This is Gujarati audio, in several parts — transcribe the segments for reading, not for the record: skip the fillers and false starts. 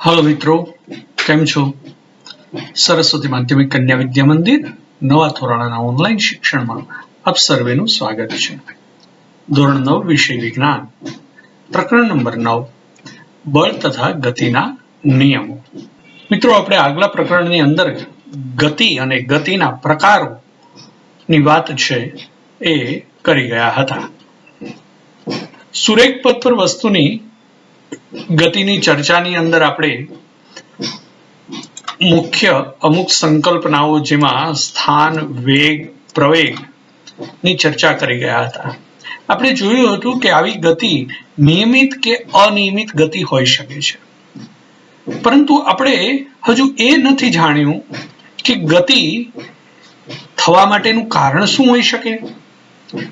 हेलो मित्रों, केम छो? सरस्वती माध्यमिक कन्या विद्या मंदिर नवा धोरણના ઓનલાઈન શિક્ષણમાં આપ સર્વેનું સ્વાગત છે। ધોરણ 9 વિષય વિજ્ઞાન પ્રકરણ નંબર 9 બળ તથા ગતિના નિયમો। મિત્રો, આપણે આગલા પ્રકરણની અંદર ગતિ અને ગતિના પ્રકારોની વાત છે એ કરી ગયા હતા। સુરેખ પથ પર વસ્તુની ગતિની ચર્ચાની અંદર આપણે મુખ્ય અમુક સંકલ્પનાઓ જેમાં સ્થાન, વેગ, પ્રવેગ ની ચર્ચા કરી ગયા હતા। આપણે જોયું હતું કે આવી ગતિ નિયમિત કે અનિયમિત ગતિ હોઈ શકે છે, પરંતુ આપણે હજુ એ નથી જાણ્યું કે ગતિ થવા માટેનું કારણ શું હોઈ શકે।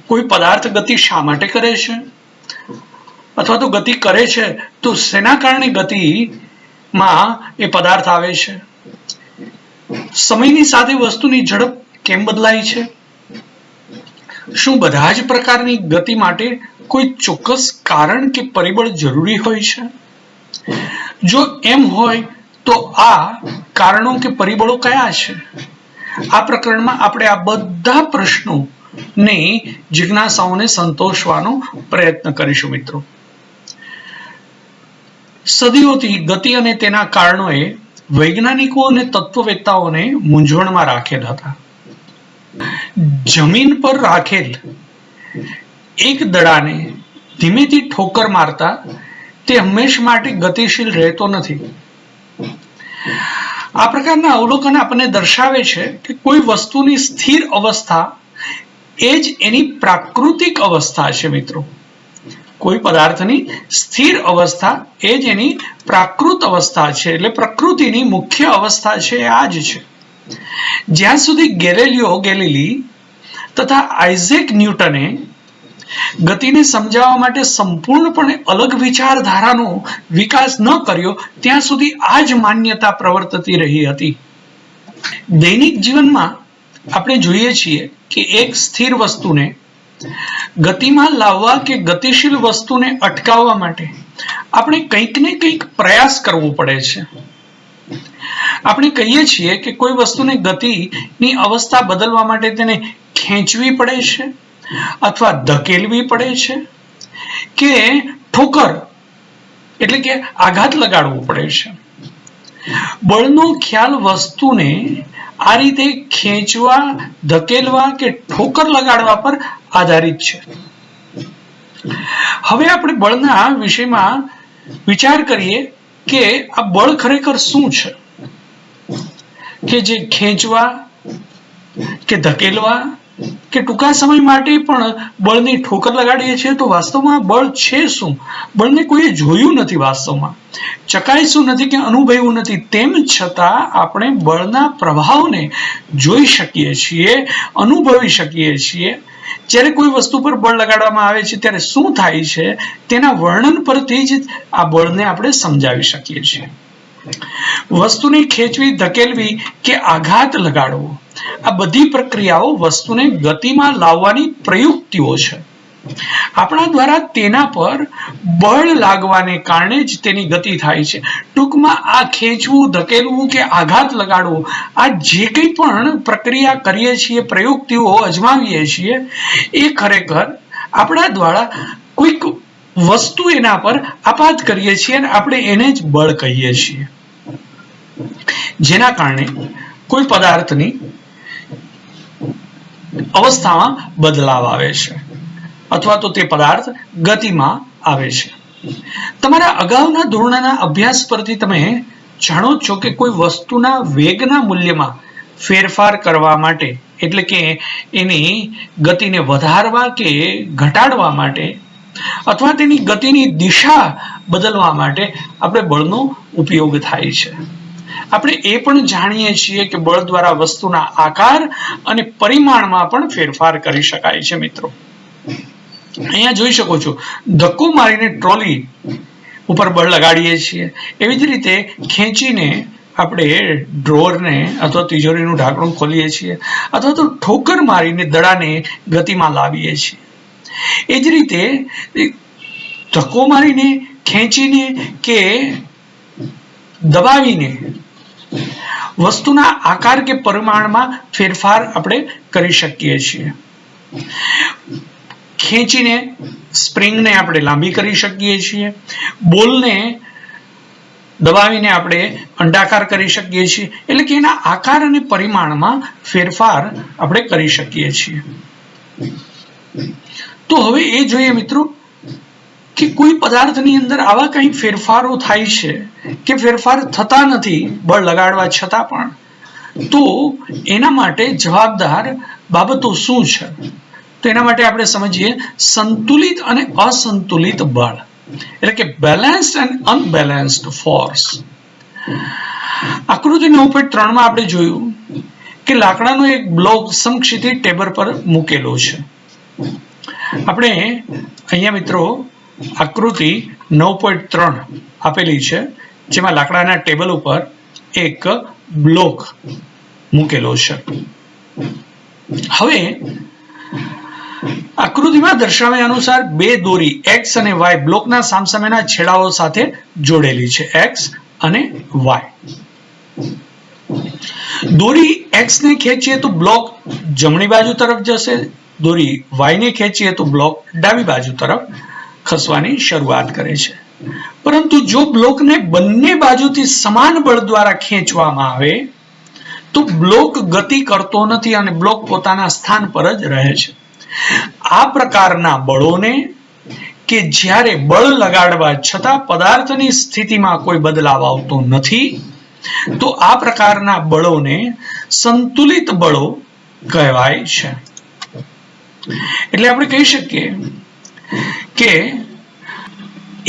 કોઈ પદાર્થ ગતિ શા માટે કરે છે, અથવા તો ગતિ કરે છે તો શેના કારણે ગતિમાં એ પદાર્થ આવે છે। સમયની સાથે વસ્તુની ઝડપ કેમ બદલાય છે। શું બધા જ પ્રકારની ગતિ માટે કોઈ ચોક્કસ કારણ કે પરિબળ જરૂરી હોય છે? જો એમ હોય તો આ કારણો કે પરિબળો કયા છે? આ પ્રકરણમાં આપણે આ બધા પ્રશ્નોની જિજ્ઞાસાઓને સંતોષવાનો પ્રયત્ન કરીશું। મિત્રો, સદીઓથી ગતિ અને તેના કારણોએ વૈજ્ઞાનિકો અને તત્વવેત્તાઓને મૂંઝવણમાં રાખેલ હતા। જમીન પર રાખેલ એક દડાને ધીમેથી ઠોકર મારતા તે હંમેશા માટે ગતિશીલ રહેતો નથી। આ પ્રકારના અવલોકન આપણને દર્શાવે છે કે કોઈ વસ્તુની સ્થિર અવસ્થા એ જ એની પ્રાકૃતિક અવસ્થા છે। મિત્રો, કોઈ પદાર્થની સ્થિર અવસ્થા એ જ એની પ્રાકૃત અવસ્થા છે, એટલે પ્રકૃતિની મુખ્ય અવસ્થા છે આ જ છે। જ્યાં સુધી ગેલિલિયો ગેલિલી તથા આઇઝેક ન્યૂટને ગતિને સમજાવવા માટે સંપૂર્ણપણે અલગ વિચારધારાનો વિકાસ ન કર્યો ત્યાં સુધી આ જ માન્યતા પ્રવર્તતી રહી હતી। દૈનિક જીવનમાં આપણે જોઈએ છીએ કે એક સ્થિર વસ્તુને ગતિમાં લાવવા કે ગતિશીલ વસ્તુને અટકાવવા માટે આપણે કંઈક ને કંઈક પ્રયાસ કરવો પડે છે। આપણે કહીએ છીએ કે કોઈ વસ્તુને ગતિની અવસ્થા બદલવા માટે તેને ખેંચવી પડે છે, અથવા ધકેલવી પડે છે, કે ઠોકર એટલે કે આઘાત લગાડવો પડે છે। બળનો ખ્યાલ વસ્તુને આ રીતે ખેંચવા, ધકેલવા કે ઠોકર લગાડવા પર આધારિત છે। હવે આપણે બળના વિષયમાં વિચાર કરીએ કે આ બળ ખરેખર શું છે, કે જે ખેંચવા કે ધકેલવા કે ટૂંકા સમય માટે પણ બળની ઠોકર લગાડીએ છીએ। તો વાસ્તવમાં બળ છે શું? બળને કોઈએ જોયું નથી, વાસ્તવમાં ચકાસ્યું નથી કે અનુભવ્યું નથી, તેમ છતાં આપણે બળના પ્રભાવને જોઈ શકીએ છીએ, અનુભવી શકીએ છીએ। જ્યારે કોઈ વસ્તુ પર બળ લગાડવામાં આવે છે ત્યારે શું થાય છે તેના વર્ણન પરથી જ આ બળને આપણે સમજાવી શકીએ છીએ। વસ્તુને ખેંચવી, ધકેલવી કે આઘાત લગાડવો, આ બધી પ્રક્રિયાઓ વસ્તુને ગતિમાં લાવવાની પ્રયુક્તિઓ છે। આપણા દ્વારા તેના પર બળ લાગવાને કારણે જ તેની ગતિ થાય છે। ટૂંકમાં આ ખેંચવું, ધકેલવું કે આઘાત લગાડવો, આ જે કંઈ પણ પ્રક્રિયા કરીએ છીએ, પ્રયુક્તિઓ અજમાવીએ છીએ, એ ખરેખર આપણા દ્વારા કોઈક વસ્તુ એના પર આપાત કરીએ છીએ અને આપણે એને જ બળ કહીએ છીએ, જેના કારણે કોઈ પદાર્થની અવસ્થામાં બદલાવ આવે છે, અથવા તો તે પદાર્થ ગતિમાં આવે છે। તમારા અગાઉના ધોરણના અભ્યાસ પરથી તમે જાણો છો કે કોઈ વસ્તુના વેગના મૂલ્યમાં ફેરફાર કરવા માટે, એટલે કે એની ગતિને વધારવા કે ઘટાડવા માટે, અથવા તેની ગતિની દિશા બદલવા માટે આપણે બળનો ઉપયોગ થાય છે। આપણે એ પણ જાણીએ છીએ કે બળ દ્વારા વસ્તુના આકાર અને પરિમાણમાં પણ ફેરફાર કરી શકાય છે। મિત્રો, અહીંયા જોઈ શકો છો, ધક્કો મારીને ટ્રોલી ઉપર બળ લગાડીએ છીએ, એવી જ રીતે ખેંચીને આપણે ડ્રોરને અથવા તિજોરીનું ઢાંકણું ખોલીએ છીએ, અથવા તો ઠોકર મારીને દડાને ગતિમાં લાવીએ છીએ। એ જ રીતે ધક્કો મારીને, ખેંચીને કે દબાવીને વસ્તુના આકાર કે પરિમાણમાં ફેરફાર આપણે કરી શકીએ છીએ. ખેંચીને સ્પ્રિંગને આપણે લાંબી કરી શકીએ છીએ. બોલને દબાવીને આપણે અંડાકાર કરી શકીએ છીએ. એટલે કે એના આકાર અને પરિમાણમાં ફેરફાર આપણે કરી શકીએ છીએ. તો હવે એ જોઈએ મિત્રો કે કોઈ પદાર્થની અંદર આવા કંઈ ફેરફારો થાય છે કે ફેરફાર થતા નથી બળ લગાડવા છતાં પણ, તો એના માટે જવાબદાર બાબતો શું છે? તો એના માટે આપણે સમજીએ સંતુલિત અને અસંતુલિત બળ, એટલે કે બેલેન્સ્ડ એન્ડ અનબેલેન્સ્ડ ફોર્સ. આકૃતિ 9.3 માં આપણે જોયું કે લાકડાનો એક બ્લોક સમક્ષિતિજ ટેબલ પર મૂકેલો છે. આપણે અહીંયા મિત્રો આકૃતિ 9.3 આપેલી છે, જેમાં લાકડાના ટેબલ ઉપર એક બ્લોક મૂકેલો છે. હવે આકૃતિમાં દર્શાવ્યા અનુસાર બે દોરી x અને y બ્લોકના સામસામેના છેડાઓ સાથે જોડેલી છે. x અને y. દોરી x ને ખેંચીએ તો બ્લોક જમણી બાજુ તરફ જશે, દોરી y ને ખેંચીએ તો બ્લોક ડાબી બાજુ તરફ ખસવાની શરૂઆત કરે છે. પરંતુ જો બ્લોકને બંને બાજુથી સમાન બળ દ્વારા ખેંચવામાં આવે તો બ્લોક ગતિ કરતો નથી અને બ્લોક પોતાના સ્થાન પર જ રહે છે. આ પ્રકારના બળોને કે જ્યારે બળ લગાડવા છતાં પદાર્થની સ્થિતિમાં કોઈ બદલાવ આવતો નથી, તો આ પ્રકારના બળોને સંતુલિત બળો કહેવાય છે. એટલે આપણે કહી શકીએ કે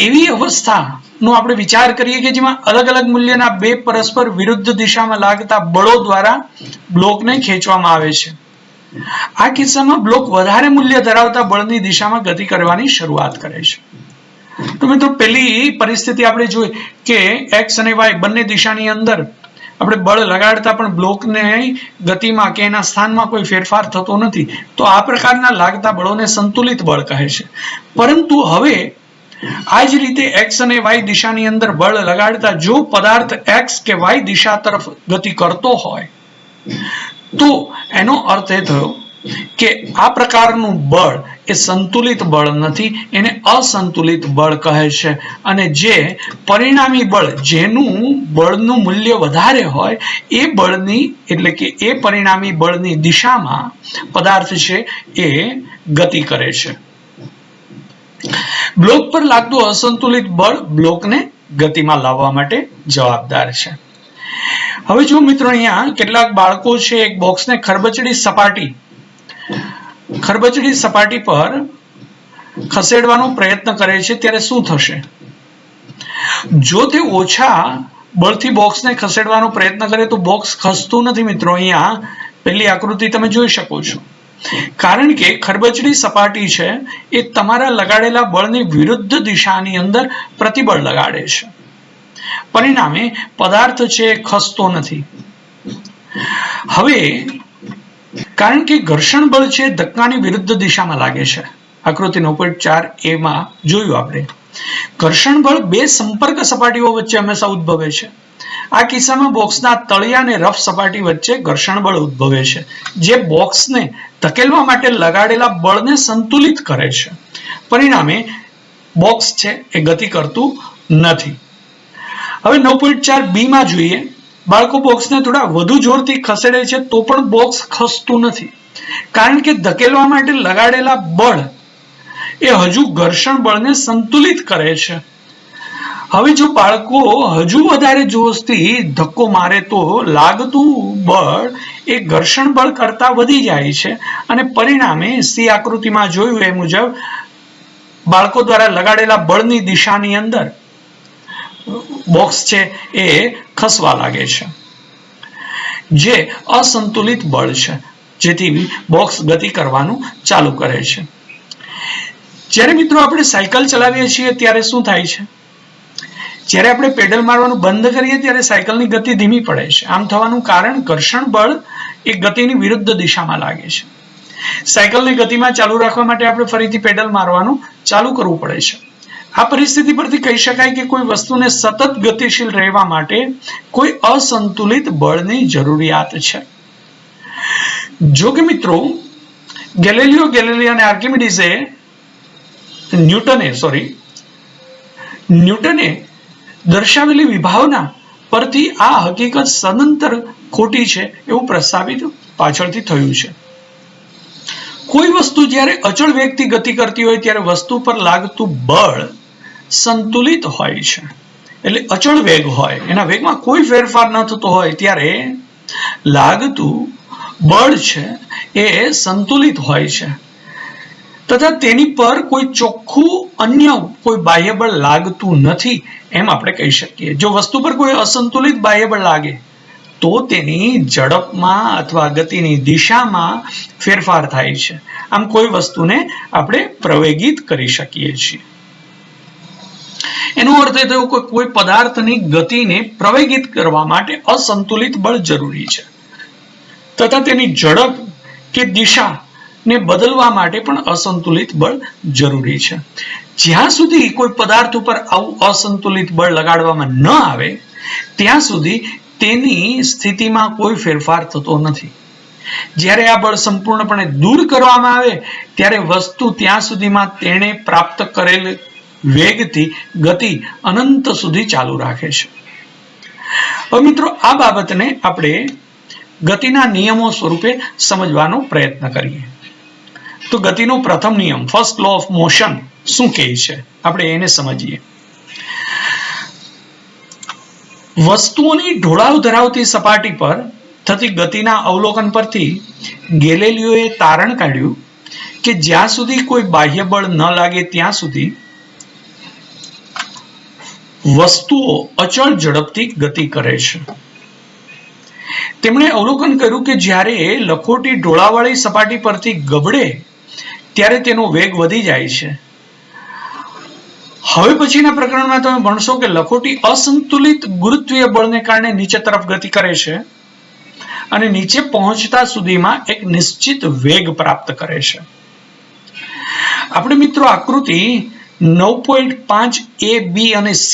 એવી અવસ્થાનો આપણે વિચાર કરીએ કે જેમાં અલગ અલગ મૂલ્યના બે પરસ્પર વિરુદ્ધ દિશામાં લાગતા બળો દ્વારા બ્લોકને ખેંચવામાં આવે છે. આ કિસ્સામાં બ્લોક વધારે મૂલ્ય ધરાવતા બળની દિશામાં ગતિ કરવાની શરૂઆત કરે છે. તો મિત્રો પહેલી પરિસ્થિતિ આપણે જોઈ કે x અને y બંને દિશાની અંદર આપણે બળ લગાડતા પણ બ્લોકને ગતિમાં કે એના સ્થાનમાં કોઈ ફેરફાર થતો નથી, તો આ પ્રકારના લાગતા બળોને સંતુલિત બળ કહે છે. પરંતુ હવે આ જ રીતે x અને y દિશાની અંદર બળ લગાડતા જો પદાર્થ x કે y દિશા તરફ ગતિ કરતો હોય તો એનો અર્થ એ થયો કે આ પ્રકારનું બળ એ સંતુલિત બળ નથી, એને અસંતુલિત બળ કહે છે. અને જે પરિણામી બળ, જેનું બળનું મૂલ્ય વધારે હોય એ બળની, એટલે કે એ પરિણામી બળની દિશામાં પદાર્થ છે એ ગતિ કરે છે. બ્લોક પર લાગતું અસંતુલિત બળ બ્લોકને ગતિમાં લાવવા માટે જવાબદાર છે. હવે જો મિત્રો અહીંયા કેટલાક બાળકો છે એક બોક્સને ખરબચડી સપાટી પર ખસેડવાનો પ્રયત્ન કરે છે, ત્યારે શું થશે? જો તે ઓછા બળથી બોક્સને ખસેડવાનો પ્રયત્ન કરે તો બોક્સ ખસતું નથી. મિત્રો અહીંયા પહેલી આકૃતિ તમે જોઈ શકો છો, કારણ કે ખરબચડી સપાટી છે એ તમારા લગાડેલા બળની વિરુદ્ધ દિશાની અંદર પ્રતિબળ લગાડે છે. પરિણામે પદાર્થ છે ખસતો નથી. હવે કારણ કે ઘર્ષણ બળ છે ધક્કાની વિરુદ્ધ દિશામાં લાગે છે. આકૃતિ 9.4a માં જોયું આપણે. ઘર્ષણ બળ બે સંપર્ક સપાટીઓ વચ્ચે હંમેશા ઉદ્ભવે છે. આ કિસ્સામાં બોક્સના તળિયા અને રફ સપાટી વચ્ચે ઘર્ષણ બળ ઉદ્ભવે છે, જે બોક્સને ધકેલવા માટે લગાડેલા બળને સંતુલિત કરે છે. પરિણામે બોક્સ છે એ ગતિ કરતું નથી. હવે 9.4b માં જોઈએ. બાળકો બોક્સને થોડા વધુ જોરથી ખસેડે છે તો પણ બોક્સ ખસતું નથી, કારણ કે ધકેલવા માટે લગાડેલા બળ એ હજુ ઘર્ષણ બળને સંતુલિત કરે છે. હવે જો બાળકો હજુ વધારે જોશથી ધક્કો મારે તો લાગતું બળ એ ઘર્ષણ બળ કરતા વધી જાય છે અને પરિણામે સી આકૃતિમાં જોયું એ મુજબ બાળકો દ્વારા લગાડેલા બળની દિશાની અંદર બોક્સ છે એ ખસવા લાગે છે, જે અસંતુલિત બળ છે, જેથી બોક્સ ગતિ કરવાનું ચાલુ કરે છે. જ્યારે મિત્રો આપણે સાયકલ ચલાવીએ છીએ ત્યારે શું થાય છે? જ્યારે આપણે પેડલ મારવાનું બંધ કરીએ ત્યારે સાયકલની ગતિ ધીમી પડે છે. આમ થવાનું કારણ ઘર્ષણ બળ એ ગતિની વિરુદ્ધ દિશામાં લાગે છે. સાયકલને ગતિમાં ચાલુ રાખવા માટે આપણે ફરીથી પેડલ મારવાનું ચાલુ કરવું પડે છે. આ પરિસ્થિતિ પરથી કહી શકાય કે કોઈ વસ્તુને સતત ગતિશીલ રહેવા માટે કોઈ અસંતુલિત બળની જરૂરિયાત છે. જો કે મિત્રો ગેલિલિયો ગેલિલી અને આર્કિમિડીઝે ન્યૂટને દર્શાવેલી વિભાવના પરથી આ હકીકત સદંતર ખોટી છે એવું પ્રસ્તાવિત પાછળથી થયું છે. કોઈ વસ્તુ જ્યારે અચળ વેગથી ગતિ કરતી હોય ત્યારે વસ્તુ પર લાગતું બળ સંતુલિત હોય છે. એટલે અચળ વેગ હોય, એના વેગમાં કોઈ ફેરફાર ન થતો હોય ત્યારે લાગતું બળ છે એ સંતુલિત હોય છે તથા તેની પર કોઈ ચોખ્ખું અન્ય કોઈ બાહ્ય બળ લાગતું નથી એમ આપણે કહી શકીએ. જો વસ્તુ પર કોઈ અસંતુલિત બાહ્ય બળ લાગે તો તેની ઝડપમાં અથવા ગતિની દિશામાં ફેરફાર થાય છે. આમ કોઈ વસ્તુને આપણે પ્રવેગિત કરી શકીએ છીએ. એનો અર્થ એ થયો કે કોઈ પદાર્થની ગતિને પ્રવેગિત કરવા માટે અસંતુલિત બળ જરૂરી છે તથા તેની ઝડપ કે દિશાને બદલવા માટે પણ અસંતુલિત બળ જરૂરી છે. જ્યાં સુધી કોઈ પદાર્થ ઉપર આવું અસંતુલિત બળ લગાડવામાં ન આવે ત્યાં સુધી તેની સ્થિતિમાં કોઈ ફેરફાર થતો નથી. જ્યારે આ બળ સંપૂર્ણપણે દૂર કરવામાં આવે ત્યારે વસ્તુ ત્યાં સુધીમાં તેણે પ્રાપ્ત કરેલ વેગથી ગતિ અનંત સુધી ચાલુ રાખે છે. હવે મિત્રો આ બાબતને આપણે ગતિના નિયમો સ્વરૂપે સમજવાનો પ્રયત્ન કરીએ. તો ગતિનો પ્રથમ નિયમ, ફર્સ્ટ લો ઓફ મોશન શું કહે છે આપણે એને સમજીએ. વસ્તુઓની ઢોળાવ ધરાવતી સપાટી પર થતી ગતિના અવલોકન પરથી ગેલિલિયોએ તારણ કાઢ્યું કે જ્યાં સુધી કોઈ બાહ્ય બળ ન લાગે ત્યાં સુધી વસ્તુઓ અચળ ઝડપથી ગતિ કરે છે. તેમણે અવલોકન કર્યું કે જ્યારે લખોટી ઢોળાવવાળી સપાટી પરથી ગબડે ત્યારે તેનો વેગ વધી જાય છે. હવે પછીના પ્રકરણમાં તમે ભણશો કે લખોટી અસંતુલિત ગુરુત્વીય બળને કારણે નીચે તરફ ગતિ કરે છે અને નીચે પહોંચતા સુધીમાં એક નિશ્ચિત વેગ પ્રાપ્ત કરે છે. આપણે મિત્રો આકૃતિ 9.5 A, B અને C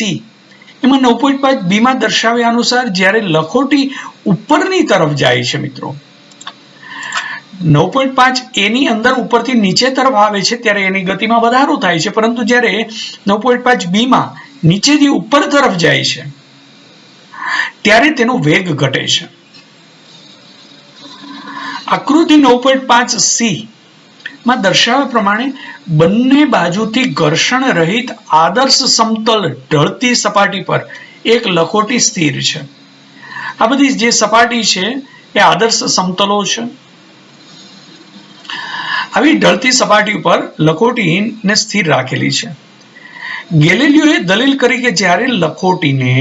એમાં 9.5 B માં દર્શાવ્યા અનુસાર જ્યારે લખોટી ઉપરની તરફ જાય છે મિત્રો, 9.5 A ની અંદર ઉપરથી નીચે તરફ આવે છે ત્યારે એની ગતિમાં વધારો થાય છે, પરંતુ જ્યારે 9.5 B માં નીચેથી ઉપર તરફ જાય છે ત્યારે તેનો વેગ ઘટે છે. આકૃતિ 9.5 C માં દર્શાવ્યા પ્રમાણે બંને બાજુથી ઘર્ષણ રહિત આદર્શ સમતલ ઢળતી સપાટી પર એક લખોટી સ્થિર છે. આ બધી જે સપાટી છે એ આદર્શ સમતલો છે. આવી ઢળતી સપાટી ઉપર લખોટીને સ્થિર રાખેલી છે. ગેલિલિયોએ દલીલ કરી કે જ્યારે લખોટીને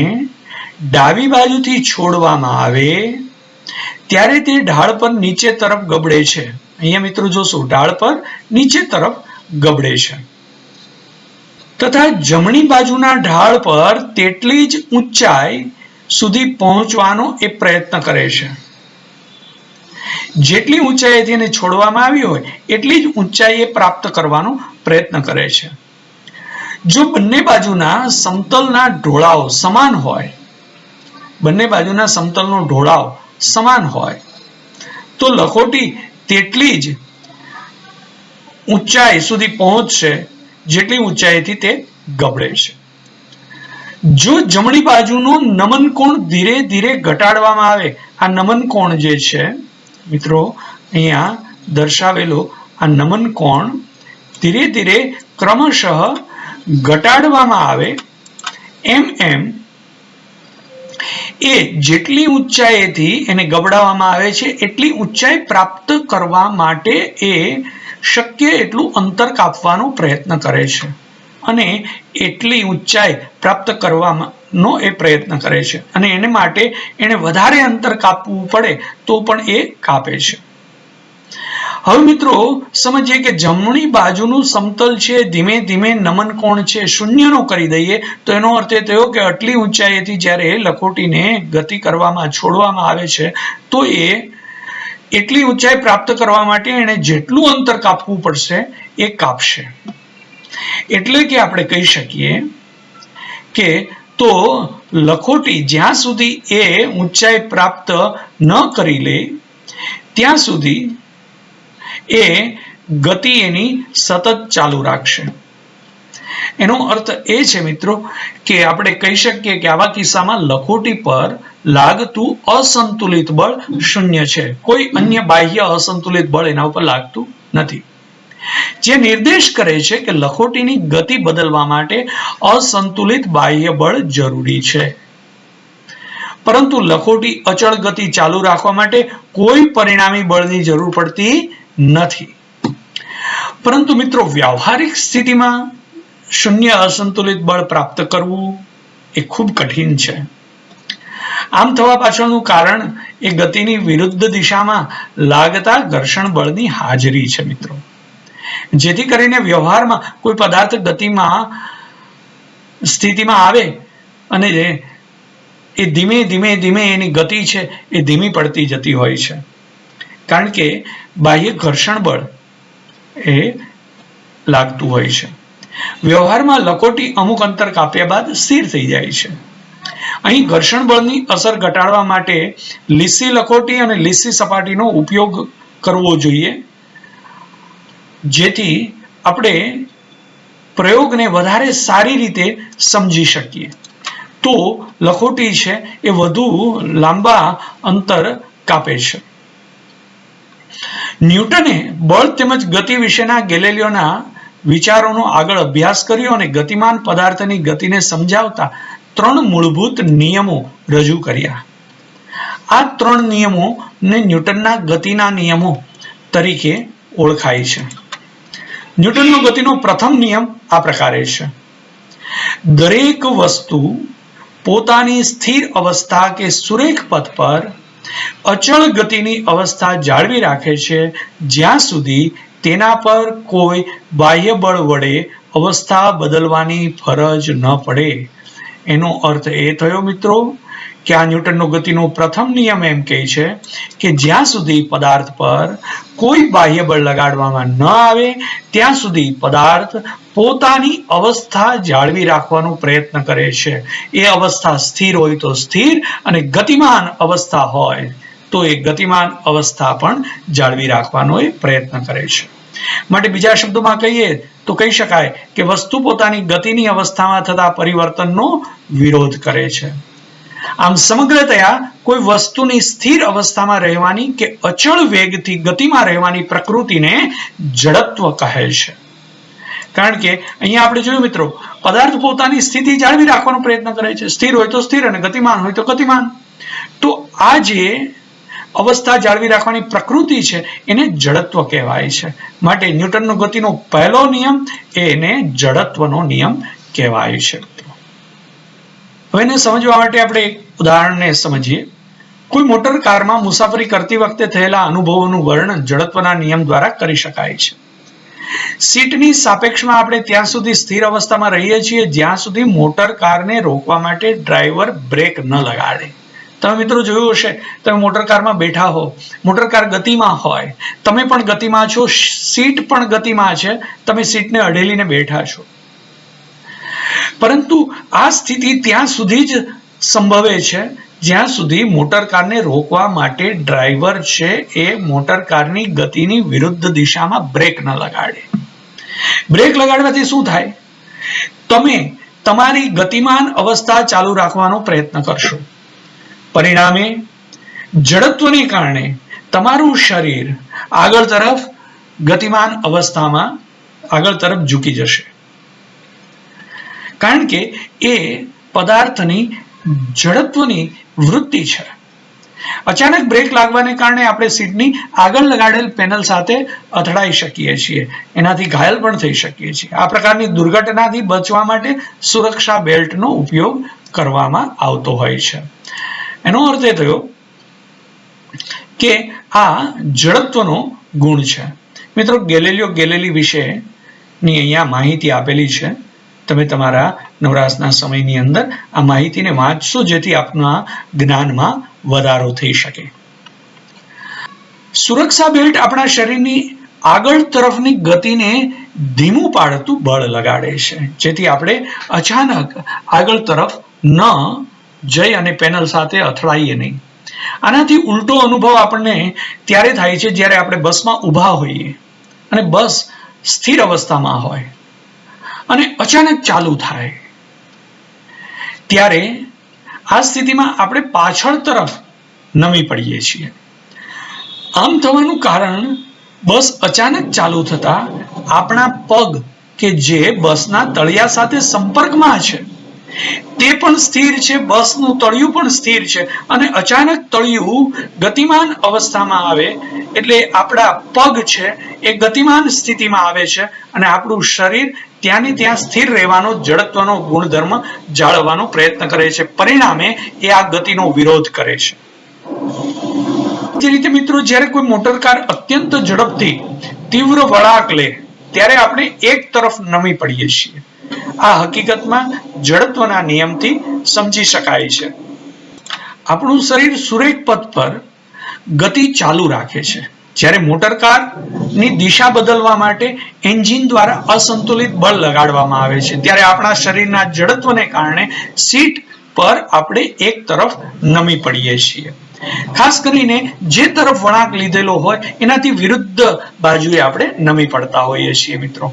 ડાબી બાજુથી છોડવામાં આવે ત્યારે તે ઢાળ પર નીચે તરફ ગબડે છે. અહીંયા મિત્રો જોશો, ઢાળ પર નીચે તરફ ગબડે છે તથા જમણી બાજુના ઢાળ પર તેટલી જ ઊંચાઈ સુધી પહોંચવાનો એ પ્રયત્ન કરે છે. જેટલી ઊંચાઈથી એને છોડવામાં આવી હોય એટલી જ ઊંચાઈ એ પ્રાપ્ત કરવાનો પ્રયત્ન કરે છે. જો બંને બાજુના સમતલના ઢોળાવ સમાન હોય, બંને બાજુના સમતલનો ઢોળાવ સમાન હોય તો લખોટી તેટલી જ ઊંચાઈ સુધી પહોંચશે જેટલી ઊંચાઈથી તે ગબડે છે. જો જમણી બાજુનો નમન કોણ ધીરે ધીરે ઘટાડવામાં આવે, આ નમન કોણ જે છે મિત્રો અહીંયા દર્શાવેલો આ નમન કોણ ધીરે ધીરે ક્રમશઃ ઘટાડવામાં આવે એમ એમ એ જેટલી ઊંચાઈથી એને ગબડાવવામાં આવે છે એટલી ઊંચાઈ પ્રાપ્ત કરવા માટે એ શક્ય એટલું અંતર કાપવાનો પ્રયત્ન કરે છે અને એટલી ઊંચાઈ પ્રાપ્ત કરવાનો એ પ્રયત્ન કરે છે અને એને માટે એને વધારે અંતર કાપવું પડે તો પણ એ કાપે છે. હવે મિત્રો સમજીએ કે જમણી બાજુનું સમતલ છે ધીમે ધીમે નમન કોણ છે શૂન્યનો કરી દઈએ તો એનો અર્થ એ થયો કે આટલી ઊંચાઈથી જ્યારે લખોટીને ગતિ કરવામાં છોડવામાં આવે છે તો એ એટલી ઊંચાઈ પ્રાપ્ત કરવા માટે એને જેટલું અંતર કાપવું પડશે એ કાપશે. એટલે કે આપણે કહી શકીએ કે તો લખોટી જ્યાં સુધી એ ઊંચાઈ પ્રાપ્ત ન કરી લે ત્યાં સુધી એ ગતિ એની સતત ચાલુ રાખશે. એનો અર્થ એ છે મિત્રો કે આપણે કહી શકીએ કે આવા કિસ્સામાં લખોટી પર લાગતું અસંતુલિત બળ શૂન્ય છે. કોઈ અન્ય બાહ્ય અસંતુલિત બળ એના ઉપર લાગતું નથી, જે નિર્દેશ કરે છે કે લખોટીની ગતિ બદલવા માટે અસંતુલિત બાહ્ય બળ જરૂરી છે. પરંતુ લખોટી અચળ ગતિ ચાલુ રાખવા માટે કોઈ પરિણામી બળની જરૂર પડતી નથી. પરંતુ મિત્રો વ્યવહારિક સ્થિતિમાં શૂન્ય અસંતુલિત બળ પ્રાપ્ત કરવું એ ખૂબ કઠિન છે. આમ થવા પાછળનું કારણ એ ગતિની વિરુદ્ધ દિશામાં લાગતા ઘર્ષણ બળની હાજરી છે મિત્રો. જેથી કરીને વ્યવહારમાં કોઈ પદાર્થ ગતિમાં સ્થિતિમાં આવે અને એ ધીમે ધીમે ધીમે એની ગતિ છે એ ધીમી પડતી જતી હોય છે, કારણ કે બાહ્ય ઘર્ષણ બળ એ લાગતું હોય છે. વ્યવહારમાં લખોટી અમુક અંતર કાપ્યા બાદ સ્થિર થઈ જાય છે. અહીં ઘર્ષણ બળની અસર ઘટાડવા માટે લીસી લખોટી અને લીસી સપાટીનો ઉપયોગ કરવો જોઈએ, જેથી આપણે પ્રયોગને વધારે સારી રીતે સમજી શકીએ. તો લખોટી છે એ વધુ લાંબા અંતર કાપે છે. ન્યૂટને બળ તેમજ ગતિ વિશેના ગેલિલિયોના વિચારોનો આગળ અભ્યાસ કર્યો અને ગતિમાન પદાર્થની ગતિને સમજાવતા 3 મૂળભૂત નિયમો રજૂ કર્યા. આ 3 નિયમોને ન્યૂટનના ગતિના નિયમો તરીકે ઓળખાય છે. ન્યૂટનનો ગતિનો પ્રથમ નિયમ આ પ્રકારે છે: દરેક વસ્તુ પોતાની સ્થિર અવસ્થા કે સુરેખ પથ પર અચળ ગતિની અવસ્થા જાળવી રાખે છે જ્યાં સુધી તેના પર કોઈ બાહ્ય બળ વડે અવસ્થા બદલવાની ફરજ ન પડે. એનો અર્થ એ થયો મિત્રો કે આ ન્યૂટનનો ગતિનો પ્રથમ નિયમ એમ કહે છે કે જ્યાં સુધી પદાર્થ પર કોઈ બાહ્ય બળ લગાડવામાં ન આવે ત્યાં સુધી પદાર્થ પોતાની અવસ્થા જાળવી રાખવાનો પ્રયત્ન કરે છે. એ અવસ્થા સ્થિર હોય તો સ્થિર, અને ગતિમાન અવસ્થા હોય તો એ ગતિમાન અવસ્થા પણ જાળવી રાખવાનો એ પ્રયત્ન કરે છે. માટે બીજા શબ્દોમાં કહીએ તો કહી શકાય કે વસ્તુ પોતાની ગતિની અવસ્થામાં થતા પરિવર્તનનો વિરોધ કરે છે. આમ સમગ્રતયા કોઈ વસ્તુની સ્થિર અવસ્થામાં રહેવાની કે અચળ વેગથી ગતિમાં રહેવાની પ્રકૃતિને જડત્વ કહે છે. કારણ કે અહીંયા આપણે જોયું મિત્રો, પદાર્થ પોતાની સ્થિતિ જાળવી રાખવાનો પ્રયત્ન કરે છે. સ્થિર હોય તો સ્થિર અને ગતિમાન હોય તો ગતિમાન. તો આ જે અવસ્થા જાળવી રાખવાની પ્રકૃતિ છે એને જડત્વ કહેવાય છે. માટે ન્યૂટનનો ગતિનો પહેલો નિયમ એને જડત્વનો નિયમ કહેવાય છે. હવે એને સમજવા માટે આપણે એક ઉદાહરણને સમજીએ. કોઈ મોટર કારમાં મુસાફરી કરતી વખતે થયેલા અનુભવોનું વર્ણન જડત્વના નિયમ દ્વારા કરી શકાય છે. સીટની સાપેક્ષમાં આપણે ત્યાં સુધી સ્થિર અવસ્થામાં રહીએ છીએ જ્યાં સુધી મોટર કારને રોકવા માટે ડ્રાઈવર બ્રેક ન લગાડે. તમે મિત્રો જોયું હશે, તમે મોટર કારમાં બેઠા હો, મોટર કાર ગતિમાં હોય, તમે પણ ગતિમાં છો, સીટ પણ ગતિમાં છે, તમે સીટને અડેલીને બેઠા છો. પરંતુ આ સ્થિતિ ત્યાં સુધી જ સંભવે છે જ્યાં સુધી મોટર કારને રોકવા માટે ડ્રાઈવર છે એ મોટર કારની ગતિની વિરુદ્ધ દિશામાં બ્રેક ન લગાડે. બ્રેક લગાડવાથી શું થાય? તમે તમારી ગતિમાન અવસ્થા ચાલુ રાખવાનો પ્રયત્ન કરશો. પરિણામે જડત્વને કારણે તમારું શરીર આગળ તરફ ગતિમાન અવસ્થામાં આગળ તરફ ઝૂકી જશે, કારણ કે એ પદાર્થની જડત્વની વૃત્તિ છે. અચાનક બ્રેક લાગવાને કારણે આપણે સીટની આગળ લગાડેલ પેનલ સાથે અથડાઈ શકીએ છીએ, એનાથી ઘાયલ પણ થઈ શકીએ છીએ. આ પ્રકારની દુર્ઘટનાથી બચવા માટે સુરક્ષા બેલ્ટનો ઉપયોગ કરવામાં આવતો હોય છે. એનો અર્થ એ થયો કે આ જડત્વનો ગુણ છે. મિત્રો, ગેલિલિયો ગેલિલી વિશેની અહીંયા માહિતી આપેલી છે. તમે તમારા નવરાશના સમયની અંદર આ માહિતીને વાંચશો જેથી આપના જ્ઞાનમાં વધારો થઈ શકે. સુરક્ષા બેલ્ટ આપણા શરીરની આગળ તરફની ગતિને ધીમું પાડતું બળ લગાડે છે, જેથી આપણે અચાનક આગળ તરફ ન જઈ અને પેનલ સાથે અથડાઈએ નહીં. આનાથી ઉલટો અનુભવ આપણને ત્યારે થાય છે જ્યારે આપણે બસમાં ઊભા હોઈએ અને બસ સ્થિર અવસ્થામાં હોય અને અચાનક ચાલુ થાય, ત્યારે આ સ્થિતિમાં આપણે પાછળ તરફ નમી પડીએ છીએ. આમ થવાનું કારણ બસ અચાનક ચાલુ થતા આપણા પગ કે જે બસના તળિયા સાથે સંપર્કમાં છે તે પણ સ્થિર છે, બસનું તળિયું પણ સ્થિર છે, અને અચાનક તળિયું ગતિમાન અવસ્થામાં આવે એટલે આપણા પગ છે એ ગતિમાન સ્થિતિમાં આવે છે અને આપણું શરીર ત્યાંની ત્યાં સ્થિર રહેવાનો જડત્વનો ગુણધર્મ જાળવવાનો પ્રયત્ન કરે છે. પરિણામે એ આ ગતિનો વિરોધ કરે છે. જે રીતે મિત્રો જ્યારે કોઈ મોટર કાર અત્યંત ઝડપથી તીવ્ર વળાંક લે ત્યારે આપણે એક તરફ નમી પડીએ છીએ. આ હકીકતમાં જડત્વના નિયમથી સમજી શકાય છે. આપણું શરીર સુરેખ પથ પર ગતિ ચાલુ રાખે છે, જ્યારે મોટર કારની દિશા બદલવા માટે એન્જિન દ્વારા અસંતુલિત બળ લગાડવામાં આવે છે, ત્યારે આપણા શરીરના જડત્વને કારણે સીટ પર આપણે એક તરફ નમી પડીએ છીએ. ખાસ કરીને જે તરફ વળાંક લીધેલો હોય એનાથી વિરુદ્ધ બાજુએ આપણે નમી પડતા હોઈએ છીએ. મિત્રો,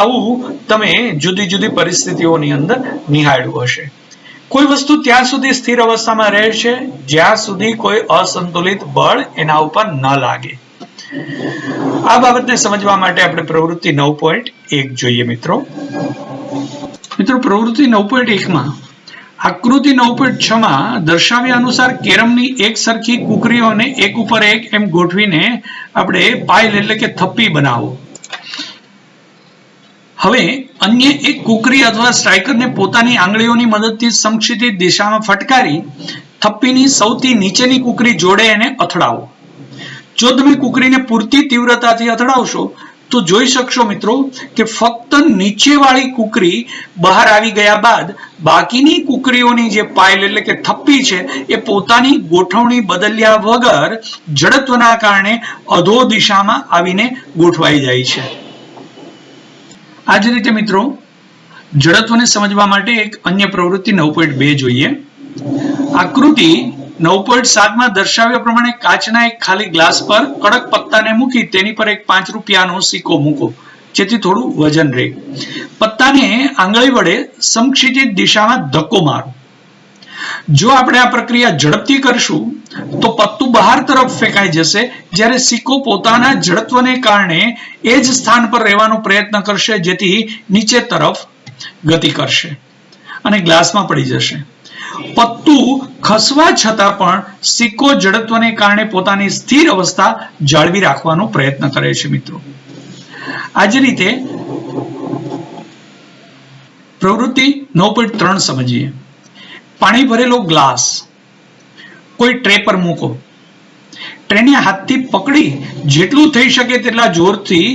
આવું તમે જુદી જુદી પરિસ્થિતિઓની અંદર નિહાળ્યું હશે. કોઈ વસ્તુ ત્યાં સુધી સ્થિર અવસ્થામાં રહે છે જ્યાં સુધી કોઈ અસંતુલિત બળ એના ઉપર ન લાગે. આ બાબતને સમજવા માટે આપણે પ્રવૃત્તિ 9.1 જોઈએ. મિત્રો, પ્રવૃત્તિ 9.1 માં આકૃતિ 9.6 માં દર્શાવ્યા અનુસાર કેરમની એક સરખી કુકરીઓને એક ઉપર એક એમ ગોઠવીને આપણે પાઇલ એટલે કે થપ્પી બનાવો. હવે અન્ય એક કુકરી અથવા સ્ટ્રાઇકરને પોતાની આંગળીઓની મદદથી સમક્ષિતિજ દિશામાં ફટકારી થપ્પીની સૌથી નીચેની કુકરી જોડે એને અથડાવો. જો તમે કુકરીને પૂરતી તીવ્રતાથી અથડાવશો તો જોઈ શકશો મિત્રો કે ફક્ત નીચેવાળી કુકરી બહાર આવી ગયા બાદ બાકીની કુકરીઓની જે પાઇલ એટલે કે થપ્પી છે એ પોતાની ગોઠવણી બદલ્યા વગર જડત્વના કારણે અધો દિશામાં આવીને ગોઠવાઈ જાય છે. આ જ રીતે મિત્રો, જડત્વને સમજવા માટે એક અન્ય પ્રવૃત્તિ 9.2 જોઈએ. આકૃતિ 9.7 માં દર્શાવ્યા પ્રમાણે કાચના એક ખાલી ગ્લાસ પર કડક પત્તાને મૂકી તેની પર એક 5 રૂપિયાનો સિક્કો મૂકો, જેથી થોડું વજન રહે. પત્તાને આંગળી વડે સમક્ષિતિજ દિશામાં ધક્કો મારો. જો આપણે આ પ્રક્રિયા ઝડપથી કરશું તો પત્તું બહાર તરફ ફેંકાઈ જશે, જ્યારે સિક્કો પોતાના જડત્વને કારણે એ જ સ્થાન પર રહેવાનો પ્રયત્ન કરશે, જેથી નીચે તરફ ગતિ કરશે અને ગ્લાસમાં પડી જશે. પત્તું ખસવા છતાં પણ સિક્કો જડત્વને કારણે પોતાની સ્થિર અવસ્થા જાળવી રાખવાનો પ્રયત્ન કરે છે. મિત્રો, આ જ રીતે પ્રવૃત્તિ 9.3 સમજીએ. પાણી ભરેલો ગ્લાસ કોઈ ટ્રે પર મૂકો. ટ્રેને હાથથી પકડી જેટલું થઈ શકે તેટલા જોરથી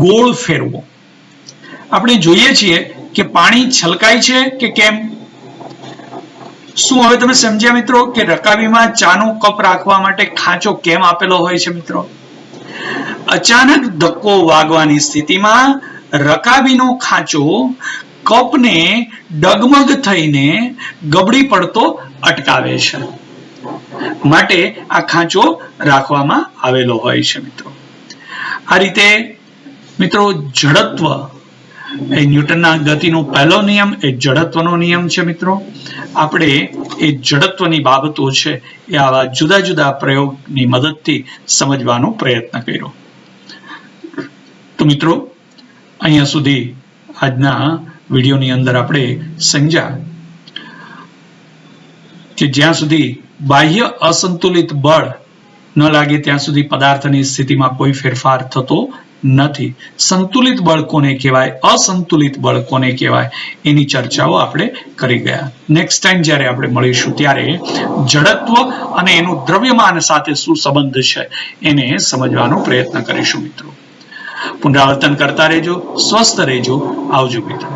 ગોળ ફેરવો. આપણે જોઈએ છીએ કે પાણી છલકાય છે કે કેમ. શું હવે તમે સમજ્યા મિત્રો કે રકાબીમાં ચાનો કપ રાખવા માટે ખાંચો કેમ આપેલો હોય છે? મિત્રો, અચાનક ધક્કો વાગવાની સ્થિતિમાં રકાબીનો ખાંચો કપને ડગમગ થઈને ગબડી પડતો અટકાવે છે, માટે આ ખાંચો રાખવામાં આવેલો હોય છે. મિત્રો, આ રીતે મિત્રો જડત્વ એ ન્યૂટનના ગતિનો પહેલો નિયમ એ જડત્વનો નિયમ છે. મિત્રો, આપણે એ જડત્વની બાબતો છે એ આવા જુદા જુદા પ્રયોગની મદદથી સમજવાનો પ્રયત્ન કર્યો. તો મિત્રો, અહીંયા સુધી આજના વિડીયોની અંદર આપણે સમજ્યા કે જ્યાં સુધી બાહ્ય અસંતુલિત બળ ન લાગે ત્યાં સુધી પદાર્થની સ્થિતિમાં કોઈ ફેરફાર થતો નથી. સંતુલિત બળ કોને કહેવાય, અસંતુલિત બળ કોને કહેવાય, એની ચર્ચાઓ આપણે કરી ગયા. નેક્સ્ટ ટાઈમ જ્યારે આપણે મળીશું ત્યારે જડત્વ અને એનું દ્રવ્યમાન સાથે શું સંબંધ છે એને સમજવાનો પ્રયત્ન કરીશું. મિત્રો, પુનરાવર્તન કરતા રહેજો, સ્વસ્થ રહેજો. આવજો મિત્રો.